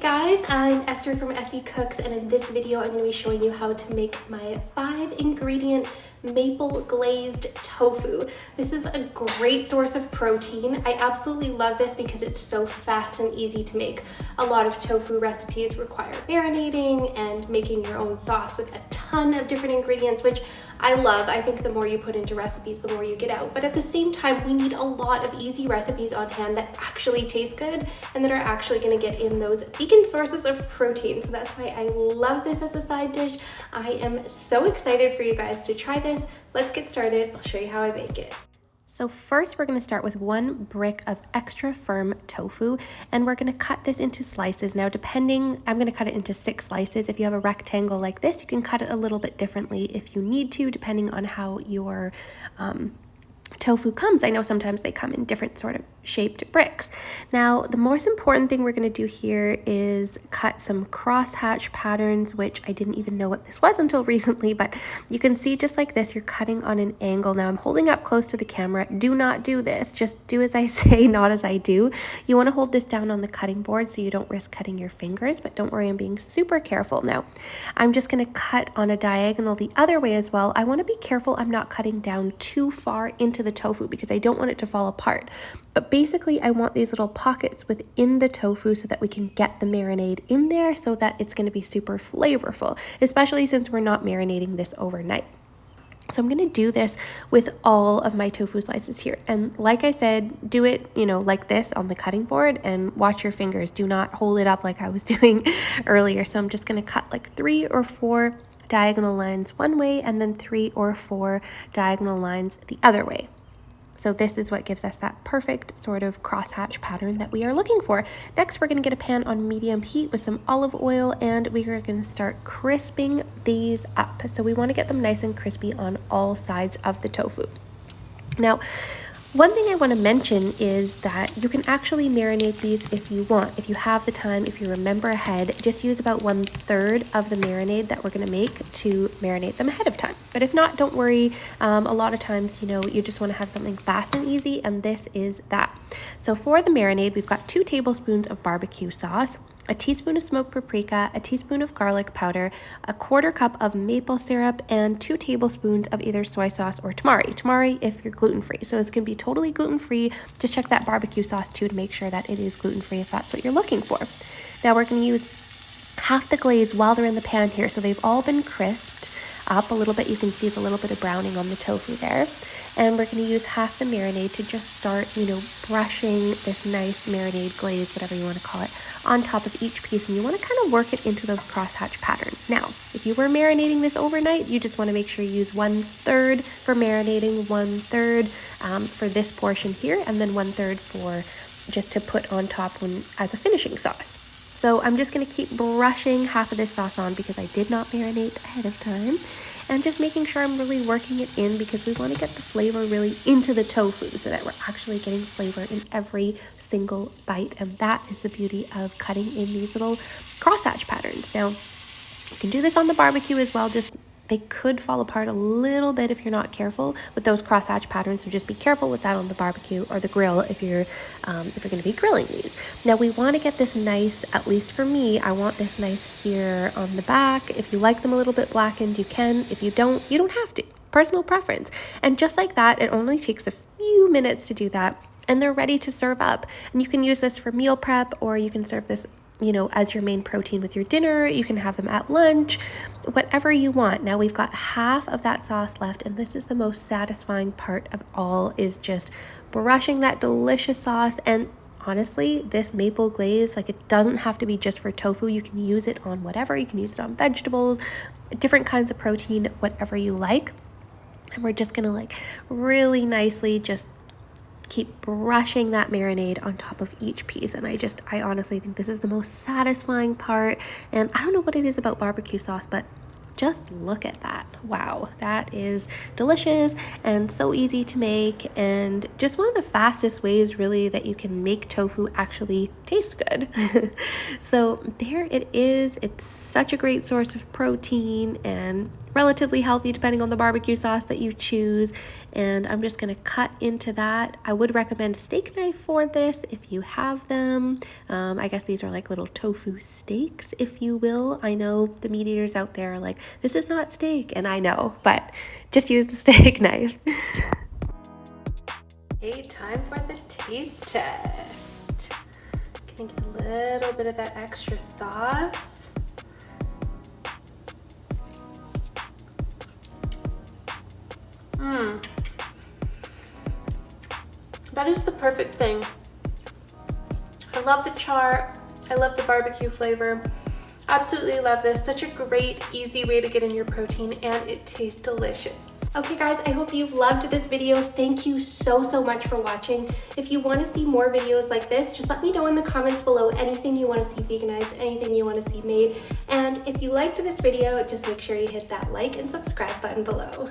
guys, I'm Esther from ESSYCOOKS, and in this video I'm going to be showing you how to make my 5-ingredient maple glazed tofu. This is a great source of protein. I absolutely love this because it's so fast and easy to make. A lot of tofu recipes require marinating and making your own sauce with a ton of different ingredients, which I love. I think the more you put into recipes, the more you get out. But at the same time, we need a lot of easy recipes on hand that actually taste good and that are actually going to get in those vegan sources of protein. So that's why I love this as a side dish. I am so excited for you guys to try this. Let's get started. I'll show you how I make it. So first we're going to start with 1 brick of extra firm tofu, and we're going to cut this into slices. Now I'm going to cut it into 6 slices. If you have a rectangle like this, you can cut it a little bit differently if you need to, depending on how your tofu comes. I know sometimes they come in different sort of shaped bricks. Now, the most important thing we're going to do here is cut some crosshatch patterns, which I didn't even know what this was until recently, but you can see just like this, you're cutting on an angle. Now, I'm holding up close to the camera. Do not do this. Just do as I say, not as I do. You want to hold this down on the cutting board so you don't risk cutting your fingers, but don't worry, I'm being super careful. Now, I'm just going to cut on a diagonal the other way as well. I want to be careful I'm not cutting down too far into the tofu because I don't want it to fall apart. But basically, I want these little pockets within the tofu so that we can get the marinade in there so that it's going to be super flavorful, especially since we're not marinating this overnight. So I'm going to do this with all of my tofu slices here. And like I said, do it, like this on the cutting board and watch your fingers. Do not hold it up like I was doing earlier. So I'm just going to cut like 3 or 4 diagonal lines one way and then 3 or 4 diagonal lines the other way. So this is what gives us that perfect sort of crosshatch pattern that we are looking for. Next, we're going to get a pan on medium heat with some olive oil, and we are going to start crisping these up. So we want to get them nice and crispy on all sides of the tofu. Now, one thing I want to mention is that you can actually marinate these if you want. If you have the time, if you remember ahead, just use about 1/3 of the marinade that we're going to make to marinate them ahead of time. But if not, don't worry. A lot of times, you just want to have something fast and easy, and this is that. So for the marinade, we've got 2 tablespoons of barbecue sauce, a teaspoon of smoked paprika, a teaspoon of garlic powder, a 1/4 cup of maple syrup, and 2 tablespoons of either soy sauce or tamari. Tamari if you're gluten-free. So it's going to be totally gluten-free. Just check that barbecue sauce too to make sure that it is gluten-free if that's what you're looking for. Now we're going to use half the glaze while they're in the pan here. So they've all been crisped up a little bit. You can see the little bit of browning on the tofu there. And we're going to use half the marinade to just start, brushing this nice marinade glaze, whatever you want to call it, on top of each piece. And you want to kind of work it into those crosshatch patterns. Now, if you were marinating this overnight, you just want to make sure you use 1/3 for marinating, 1/3 for this portion here, and then 1/3 for just to put on top as a finishing sauce. So I'm just going to keep brushing half of this sauce on because I did not marinate ahead of time. And just making sure I'm really working it in because we want to get the flavor really into the tofu so that we're actually getting flavor in every single bite. And that is the beauty of cutting in these little crosshatch patterns. Now, you can do this on the barbecue as well. Just they could fall apart a little bit if you're not careful with those crosshatch patterns. So just be careful with that on the barbecue or the grill if you're going to be grilling these. Now we want to get this nice, at least for me, I want this nice sear on the back. If you like them a little bit blackened, you can. If you don't have to. Personal preference. And just like that, it only takes a few minutes to do that, and they're ready to serve up. And you can use this for meal prep, or you can serve this as your main protein with your dinner. You can have them at lunch, whatever you want. Now we've got half of that sauce left, and this is the most satisfying part of all, is just brushing that delicious sauce. And honestly, this maple glaze, it doesn't have to be just for tofu. You can use it on whatever. You can use it on vegetables, different kinds of protein, whatever you like. And we're just gonna really nicely just keep brushing that marinade on top of each piece. And I honestly think this is the most satisfying part. And I don't know what it is about barbecue sauce, but just look at that. Wow, that is delicious and so easy to make, and just one of the fastest ways really that you can make tofu actually taste good. So there it is. It's such a great source of protein, and relatively healthy depending on the barbecue sauce that you choose. And I'm just gonna cut into that. I would recommend a steak knife for this if you have them. I guess these are like little tofu steaks, if you will. I know the meat eaters out there are like, this is not steak, and I know, but just use the steak knife. Okay, time for the taste test. Gonna get a little bit of that extra sauce. That is the perfect thing. I love the char. I love the barbecue flavor. Absolutely love this. Such a great, easy way to get in your protein, and it tastes delicious. Okay guys, I hope you loved this video. Thank you so much for watching. If you want to see more videos like this, just let me know in the comments below anything you want to see veganized, anything you want to see made. And if you liked this video, just make sure you hit that like and subscribe button below.